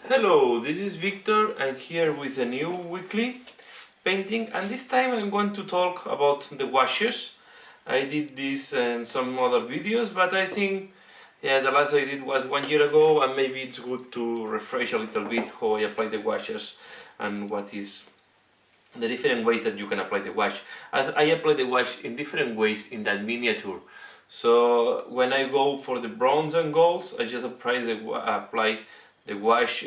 Hello, this is Victor. I'm here with a new weekly painting, and this time I'm going to talk about the washes. I did this in some other videos, but I think the last I did was 1 year ago, and maybe it's good to refresh a little bit how I apply the washes and what is the different ways that you can apply the wash, as I apply the wash in different ways in that miniature. So when I go for the bronze and golds, I just apply the wash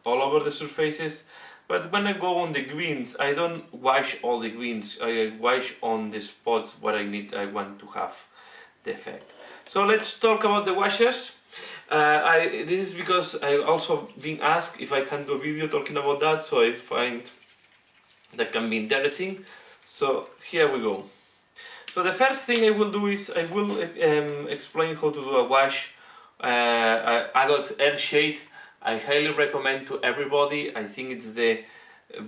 all over the surfaces. But when I go on the greens, I don't wash all the greens. I wash on the spots where I want to have the effect. So let's talk about the washes. This is because I also been asked if I can do a video talking about that, so I find that can be interesting. So here we go. So the first thing I will do is I will explain how to do a wash. I got air shade. I highly recommend to everybody. I think it's the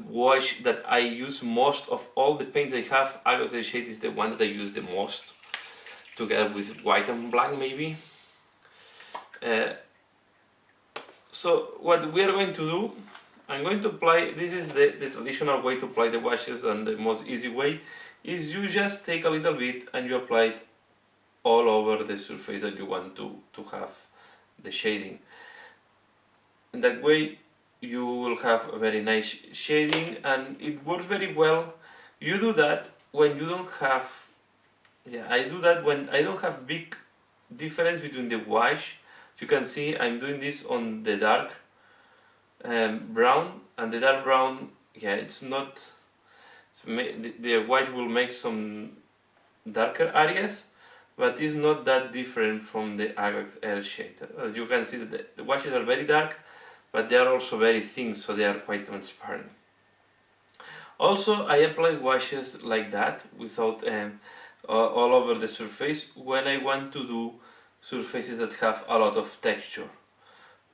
wash that I use most of all the paints I have. Agot air shade is the one that I use the most, together with white and black maybe. So what we are going to do, I'm going to apply, this is the traditional way to apply the washes, and the most easy way is you just take a little bit and you apply it all over the surface that you want to have the shading. And that way you will have a very nice shading, and it works very well. You do that when you don't have, I do that when I don't have big difference between the wash. You can see I'm doing this on the dark brown, and the dark brown, it's not, the wash will make some darker areas, but it's not that different from the agate air shade. As you can see, the washes are very dark, but they are also very thin, so they are quite transparent. Also, I apply washes like that without all over the surface when I want to do surfaces that have a lot of texture.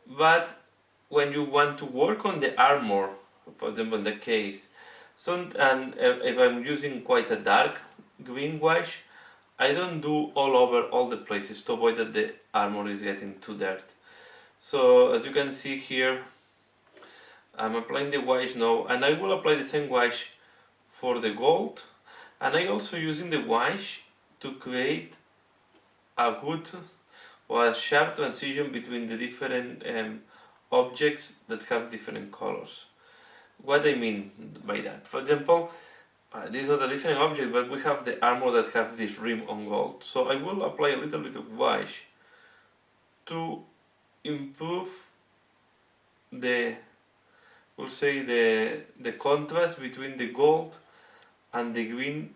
But when you want to work on the armor, for example in the case, and if I'm using quite a dark green wash, I don't do all over all the places to avoid that the armor is getting too dirt. So as you can see here, I'm applying the wash now, and I will apply the same wash for the gold, and I also using the wash to create a good or a sharp transition between the different objects that have different colors. What I mean by that, for example, this is not a different object, but we have the armor that have this rim on gold. So I will apply a little bit of wash to improve the, we'll say the contrast between the gold and the green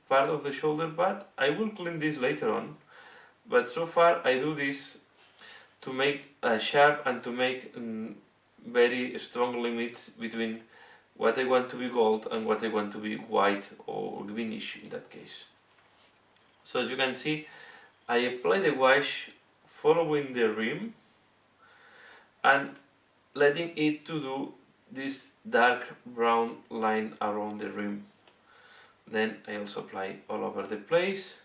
part of the shoulder pad. I will clean this later on, but so far I do this to make a sharp and to make very strong limits between what I want to be gold and what I want to be white or greenish in that case. So as you can see, I apply the wash following the rim and letting it to do this dark brown line around the rim. Then I also apply all over the place.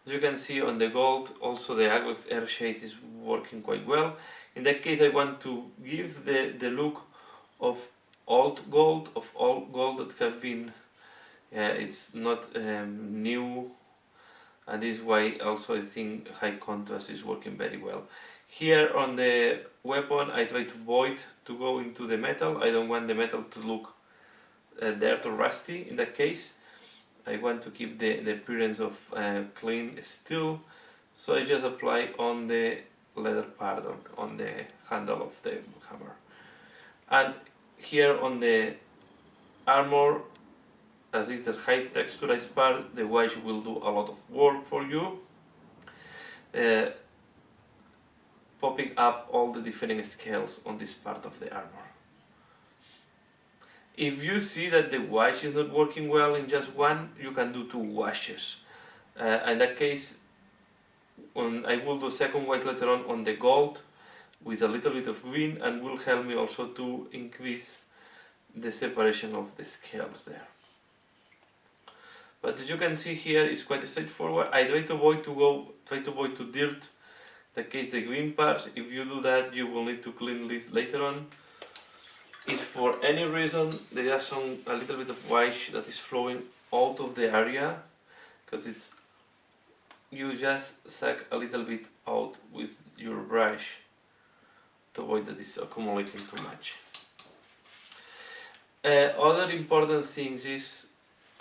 As you can see on the gold, also the agate air shade is working quite well. In that case, I want to give the look of old gold, of all gold that have been, it's not new, and this is why also I think high contrast is working very well. Here on the weapon, I try to avoid to go into the metal. I don't want the metal to look dirt or rusty in that case. I want to keep the appearance of clean steel, so I just apply on the leather part, on the handle of the hammer. And here on the armor, as it's a high texturized part, the wash will do a lot of work for you, popping up all the different scales on this part of the armor. If you see that the wash is not working well in just one, you can do two washes. In that case, I will do second wash later on the gold with a little bit of green, and will help me also to increase the separation of the scales there. But as you can see here, it's quite straightforward. I try to avoid to dirt. In that case, the green parts, if you do that, you will need to clean this later on. if for any reason there is a little bit of wash that is flowing out of the area, because it's, you just suck a little bit out with your brush to avoid that it's accumulating too much. Other important things is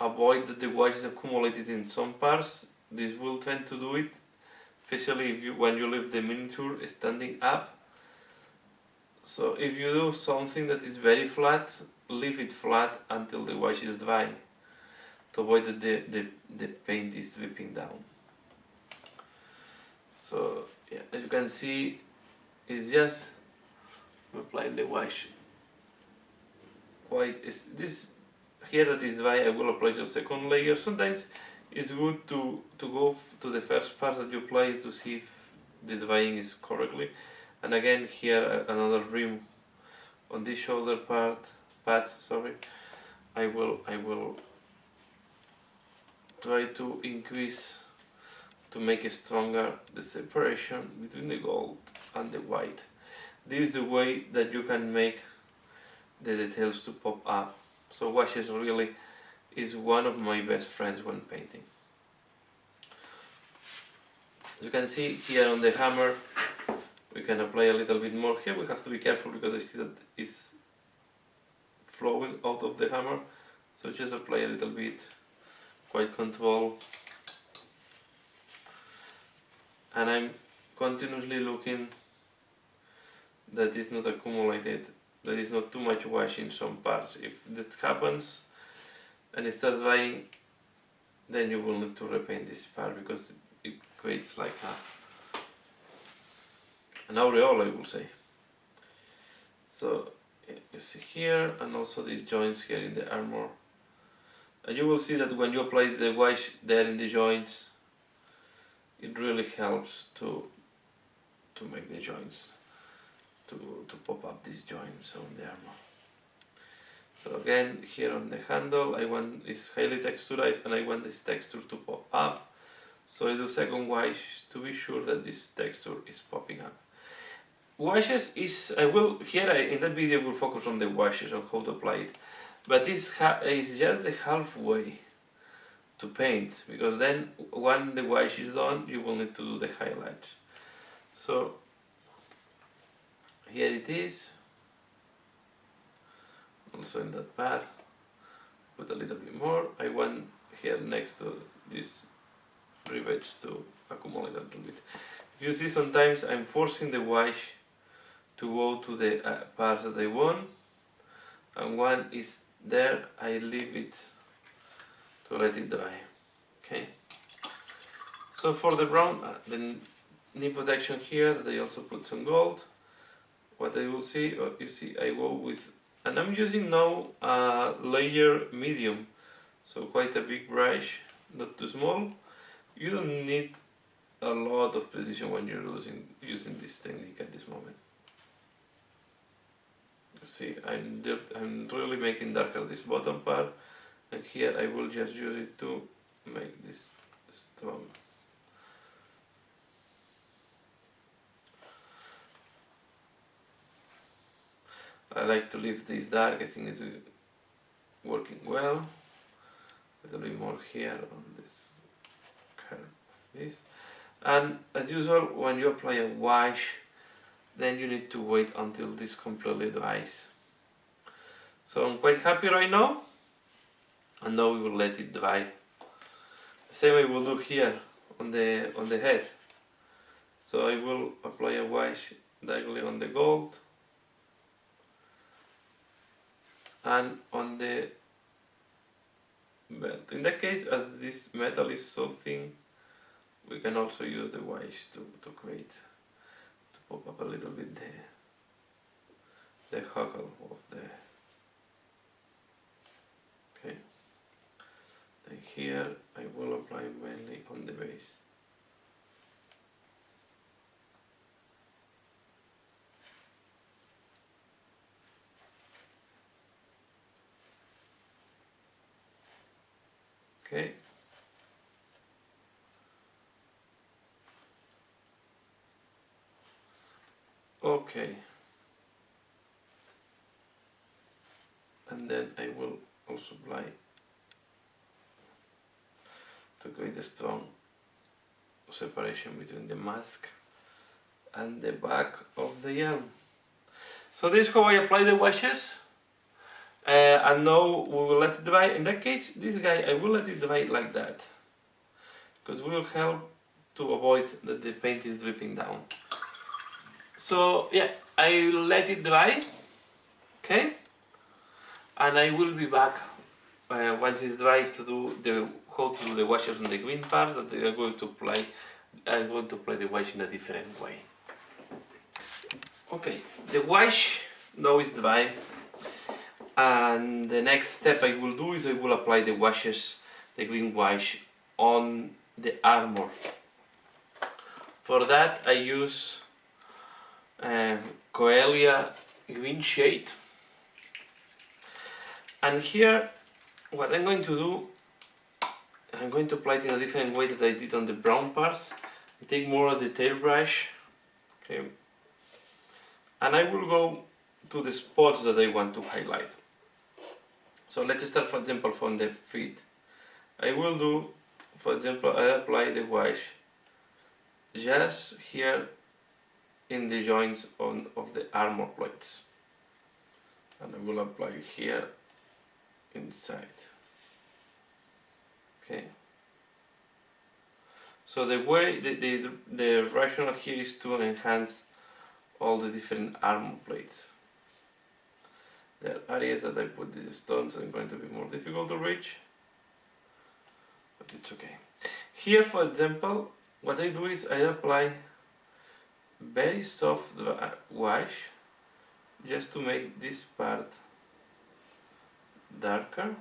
avoid that the wash is accumulated in some parts. This will tend to do it, especially if when you leave the miniature standing up. So if you do something that is very flat, leave it flat until the wash is dry, to avoid that the paint is dripping down. So yeah, as you can see, it's just applying the wash. This here that is dry, I will apply the second layer. Sometimes it's good to go to the first part that you apply to see if the drying is correctly. And again here another rim on this shoulder pad, sorry. I will try to increase, to make it stronger, the separation between the gold and the white. This is the way that you can make the details to pop up. So washes really is one of my best friends when painting. As you can see here on the hammer, we can apply a little bit more. Here we have to be careful because I see that it's flowing out of the hammer, so just apply a little bit, quite control, and I'm continuously looking that it's not accumulated, that is not too much wash in some parts. If that happens and it starts drying, then you will need to repaint this part because it creates like an aureole, I will say. So you see here, and also these joints here in the armor, and you will see that when you apply the wash there in the joints, it really helps to make the joints to pop up these joints on the armor. So again, here on the handle, I want it's highly texturized and I want this texture to pop up. So I do second wash to be sure that this texture is popping up. Washes is, in that video will focus on the washes, on how to apply it, but it's just the halfway to paint, because then when the wash is done, you will need to do the highlights. So here it is, also in that part, put a little bit more. I want here next to these rivets to accumulate a little bit. You see, sometimes I'm forcing the wash to go to the parts that I want, and when it's there, I leave it to let it dry. Okay. So for the brown, the knee protection here, that I also put some gold. What I will see, you see, I go with, and I'm using now a layer medium, so quite a big brush, not too small. You don't need a lot of precision when you're using this technique at this moment. You see, I'm really making darker this bottom part, and here I will just use it to make this strong. I like to leave this dark. I think it's working well. A little bit more here on this curve of this. And as usual, when you apply a wash, then you need to wait until this completely dries. So I'm quite happy right now, and now we will let it dry. The same I will do here on the head. So I will apply a wash directly on the gold and on the belt. In that case, as this metal is so thin, we can also use the wash to pop up a little bit the huggle of the. Okay. Then here I will apply mainly on the base. Okay. Okay. and then I will also apply to create a strong separation between the mask and the back of the arm. So this is how I apply the washes, and now we will let it dry. In that case, this guy I will let it dry like that, because we will help to avoid that the paint is dripping down. So yeah, I will let it dry, okay, and I will be back once it's dry to do how to do the washes on the green parts that they are going to apply. I'm going to apply the wash in a different way. Okay, the wash now is dry, and the next step I will do is I will apply the washes, the green wash, on the armor. For that I use Coelia green shade, and here what I'm going to do, I'm going to apply it in a different way that I did on the brown parts. I take more of the tail brush, okay, and I will go to the spots that I want to highlight. So let's start, for example, from the feet. I will do, for example, I apply the wash just here in the joints of the armor plates, and I will apply here inside. Okay. So the way the rationale here is to enhance all the different armor plates. There are areas that I put these stones are going to be more difficult to reach, but it's okay. Here, for example, what I do is I apply very soft wash just to make this part darker,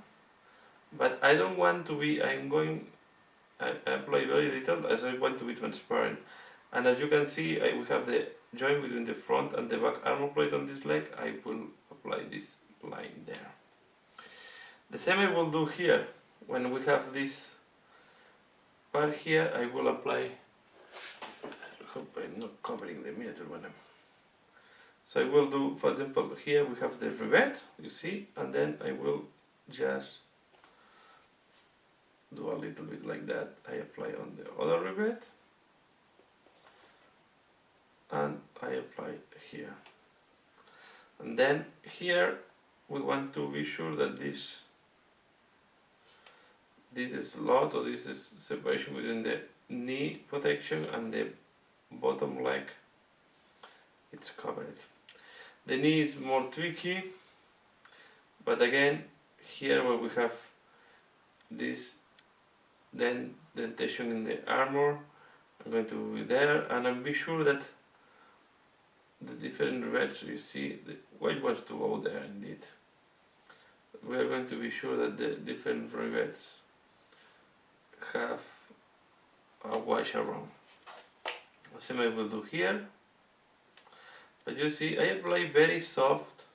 but I don't want to be, I apply very little as I want to be transparent. And as you can see, we have the joint between the front and the back armor plate on this leg. I will apply this line there. The same I will do here. When we have this part here, I will apply, I hope I'm not covering the miniature one. So I will do, for example, here we have the rivet, you see, and then I will just do a little bit like that. I apply on the other rivet, and I apply here. And then here we want to be sure that this slot, or this is separation between the knee protection and the bottom leg, it's covered. The knee is more tricky, but again, here where we have this dentation in the armor, I'm going to be there, and I'll be sure that the different rivets, you see, the white wants to go there indeed. We are going to be sure that the different rivets have a wash around. The same I will do here. But you see, I apply very soft,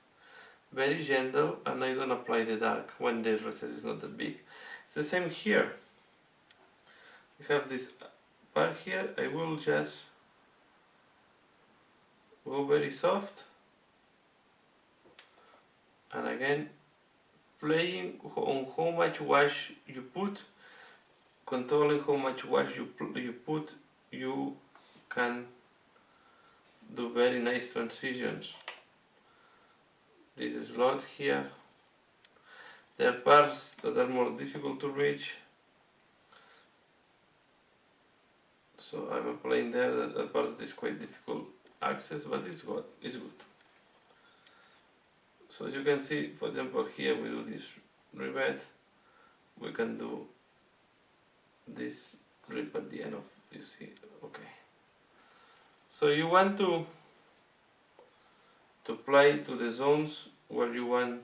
very gentle, and I don't apply the dark when the recess is not that big. It's the same here. We have this part here, I will just go very soft, and again playing on how much wash you put, controlling how much wash you put, you can do very nice transitions. This slot here, there are parts that are more difficult to reach, so I'm applying there that part that is quite difficult access, but it's good. So as you can see, for example, here we do this rivet, we can do this rip at the end of, you see, okay. So you want to apply to the zones where you want,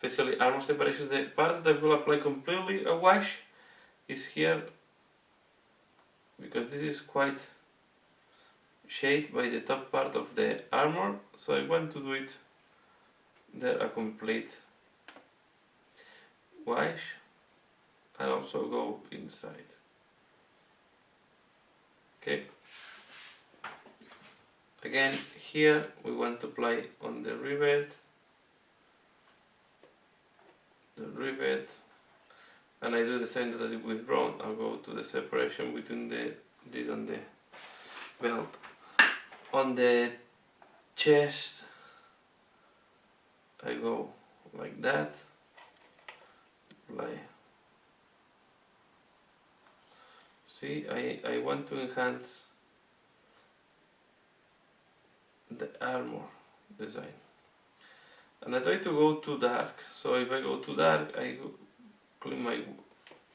especially armor separations. The part that will apply completely a wash is here, because this is quite shaded by the top part of the armor, so I want to do it there, a complete wash, and also go inside. Okay. Again, here we want to apply on the rivet, the rivet, and I do the same that I did with brown. I'll go to the separation between this and the belt. On the chest I go like that, like, see, I want to enhance the armor design, and I try to go too dark. So if I go too dark, I go clean my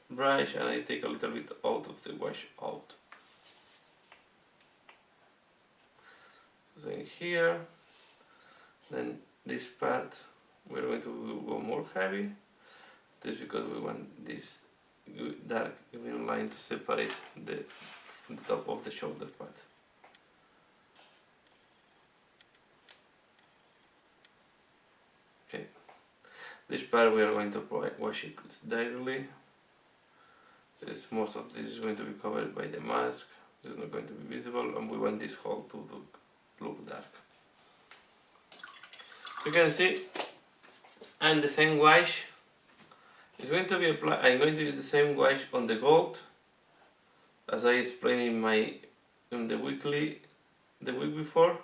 brush and I take a little bit out of the wash out. So in here, then this part we're going to go more heavy, just because we want this dark even line to separate the top of the shoulder part. Okay, this part we are going to wash it directly. Most of this is going to be covered by the mask, it's not going to be visible, and we want this hole to look dark. You can see, and the same wash is going to be applied. I'm going to use the same wash on the gold, as I explained in the week before.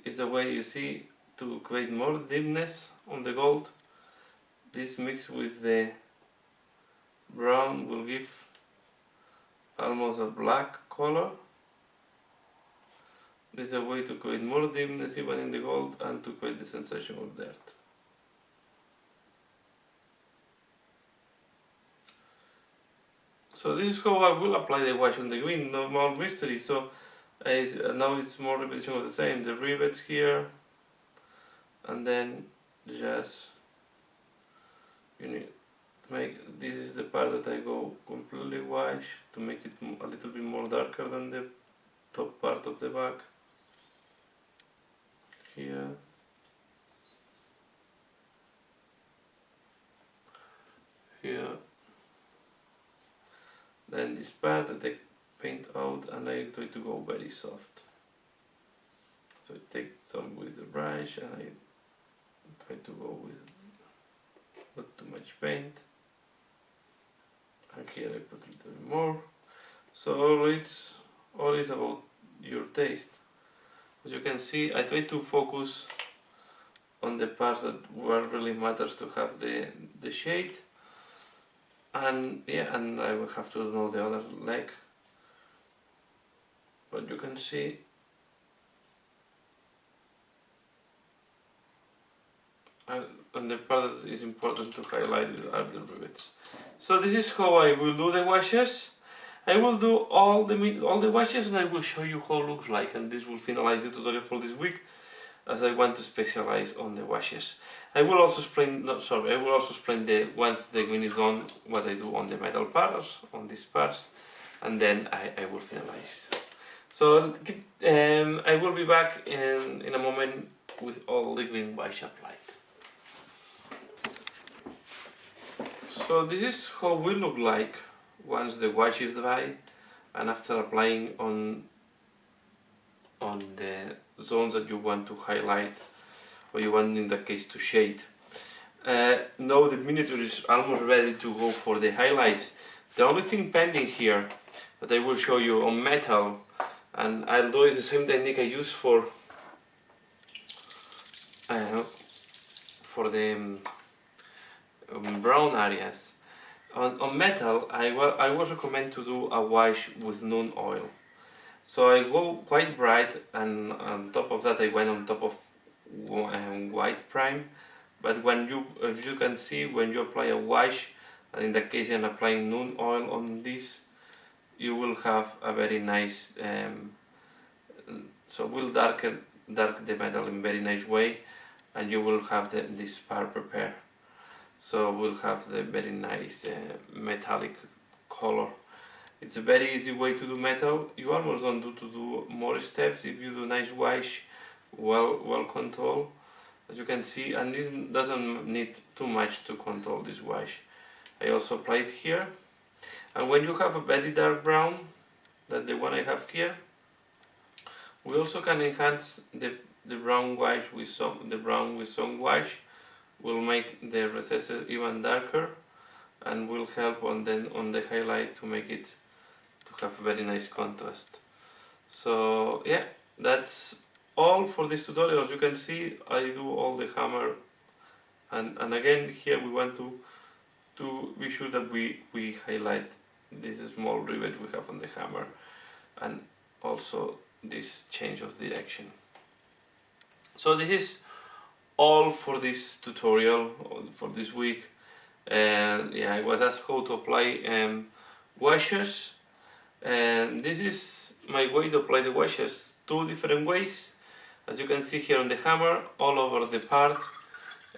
Is the way you see to create more deepness on the gold. This mixed with the brown will give almost a black color. This is a way to create more deepness even in the gold and to create the sensation of dirt. So this is how I will apply the wash on the green, no more mystery. So now it's more repetition of the same, the rivets here, and then just you need to make, this is the part that I go completely wash to make it a little bit more darker than the top part of the back. Here. Here. Then this part I take paint out and I try to go very soft. So I take some with the brush and I try to go with not too much paint. And here I put a little bit more. So all is about your taste. As you can see, I try to focus on the parts that where really matters to have the shade. And yeah, and I will have to know the other leg. But you can see and the part that is important to highlight are the rivets. So this is how I will do the washes. I will do all the washes and I will show you how it looks like, and this will finalize the tutorial for this week, as I want to specialize on the washes. I will also explain, once the green is done, what I do on the metal parts, on these parts, and then I will finalize. So I will be back in a moment with all the green wash applied. So this is how we look like once the wash is dry and after applying on the zones that you want to highlight, or you want in that case to shade. Now the miniature is almost ready to go for the highlights. The only thing pending here that I will show you on metal, and I'll do is the same technique I use for the brown areas. On metal, I would recommend to do a wash with Noon oil. So I go quite bright, and on top of that I went on top of white prime. But if you can see, when you apply a wash, and in that case I'm applying Noon oil on this, you will have a very nice, so will dark the metal in a very nice way, and you will have this part prepared. So we'll have the very nice metallic color. It's a very easy way to do metal. You almost don't need to do more steps if you do nice wash, well control, as you can see, and this doesn't need too much to control this wash. I also apply it here, and when you have a very dark brown, that the one I have here, we also can enhance the brown wash with some wash will make the recesses even darker and will help on the highlight to make it to have a very nice contrast. So yeah, that's all for this tutorial. As you can see, I do all the hammer, and again here we want to be sure that we highlight this small rivet we have on the hammer, and also this change of direction. So this is all for this tutorial for this week. And yeah, I was asked how to apply washers, and this is my way to apply the washers. Two different ways, as you can see here on the hammer, all over the part,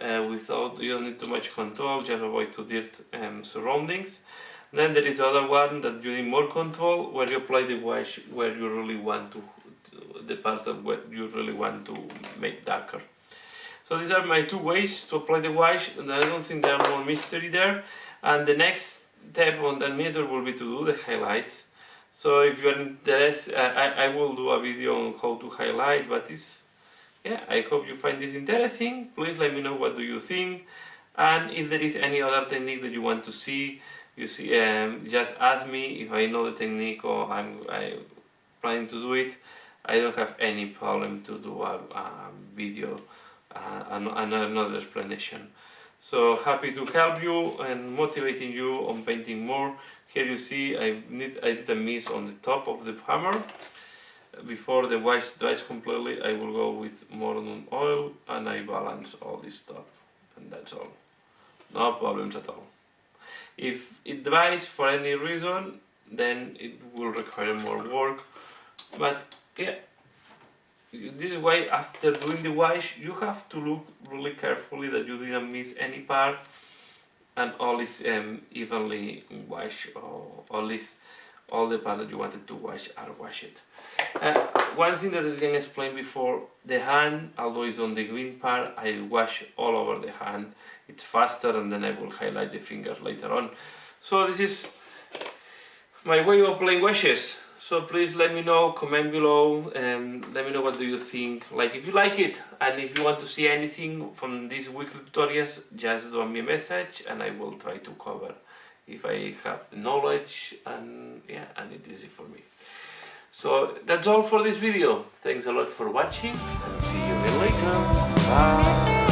without, you don't need too much control, just avoid to dirt surroundings. Then there is other one that you need more control, where you apply the wash where you really want to, the parts that you really want to make darker. So these are my two ways to apply the wash, and I don't think there are more mystery there. And the next step on that method will be to do the highlights. So if you're interested, I will do a video on how to highlight, but yeah, I hope you find this interesting. Please let me know what do you think, and if there is any other technique that you want to see, just ask me. If I know the technique or I'm planning to do it, I don't have any problem to do a video and another explanation. So happy to help you and motivating you on painting more. Here you see I did a miss on the top of the hammer. Before the wash dries completely, I will go with more oil and I balance all this stuff, and that's all. No problems at all. If it dries for any reason, then it will require more work, but yeah, this way, after doing the wash, you have to look really carefully that you didn't miss any part and all is evenly washed, or at least all the parts that you wanted to wash are washed. One thing that I didn't explain before, the hand, although it's on the green part, I wash all over the hand. It's faster, and then I will highlight the fingers later on. So this is my way of applying washes. So please let me know, comment below, and let me know what do you think. Like if you like it, and if you want to see anything from these weekly tutorials, just drop me a message and I will try to cover if I have the knowledge, and yeah, and it's easy for me. So that's all for this video. Thanks a lot for watching, and see you again later. Bye.